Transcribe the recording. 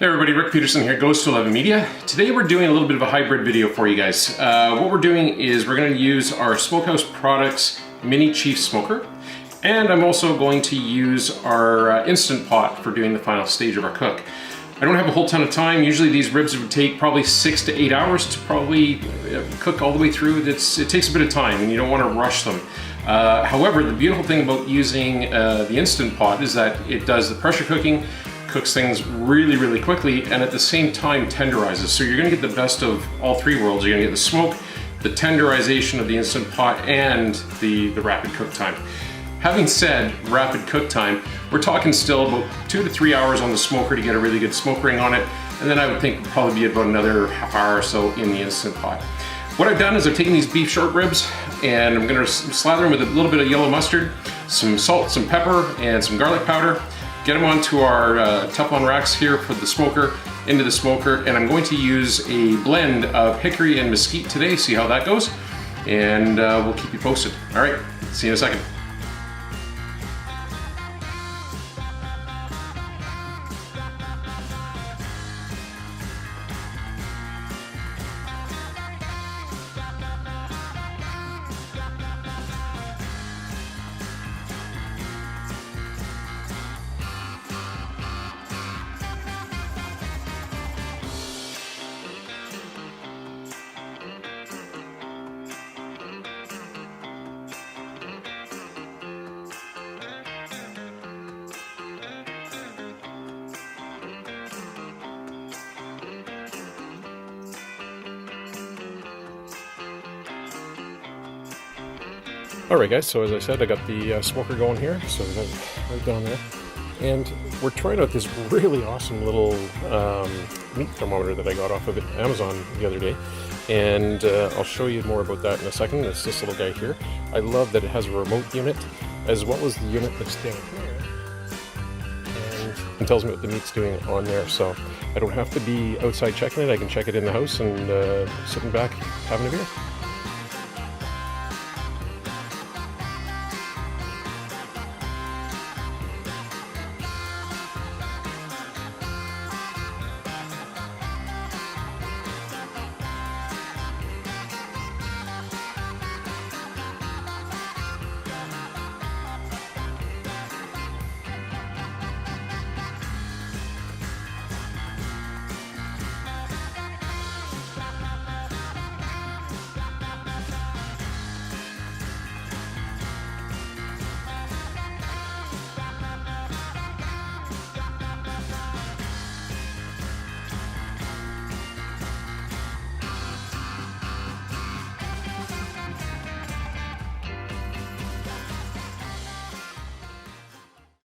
Hey everybody, Rick Peterson here, Ghost 11 Media. Today we're doing a little bit of a hybrid video for you guys. What we're doing is we're going to use our Smokehouse Products Mini Chief Smoker, and I'm also going to use our Instant Pot for doing the final stage of our cook. I don't have a whole ton of time. Usually these ribs would take probably 6 to 8 hours to probably cook all the way through. It takes a bit of time and you don't want to rush them. However, the beautiful thing about using the Instant Pot is that it does the pressure cooking, cooks things really quickly, and at the same time tenderizes. So you're gonna get the best of all three worlds. You're gonna get the smoke, the tenderization of the Instant Pot, and the rapid cook time. Having said rapid cook time, we're talking still about 2 to 3 hours on the smoker to get a really good smoke ring on it, and then I would think probably be about another half hour or so in the Instant Pot. What I've done is I've taken these beef short ribs and I'm gonna slather them with a little bit of yellow mustard, some salt, some pepper, and some garlic powder. Get them onto our Teflon racks here for the smoker, into the smoker, and I'm going to use a blend of hickory and mesquite today, see how that goes, and we'll keep you posted. All right, see you in a second. Alright guys, so as I said, I got the smoker going here, so we got it right down there. And we're trying out this really awesome little meat thermometer that I got off of Amazon the other day. And I'll show you more about that in a second. It's this little guy here. I love that it has a remote unit, as well as the unit that's down here. And tells me what the meat's doing on there, so I don't have to be outside checking it. I can check it in the house and sitting back having a beer.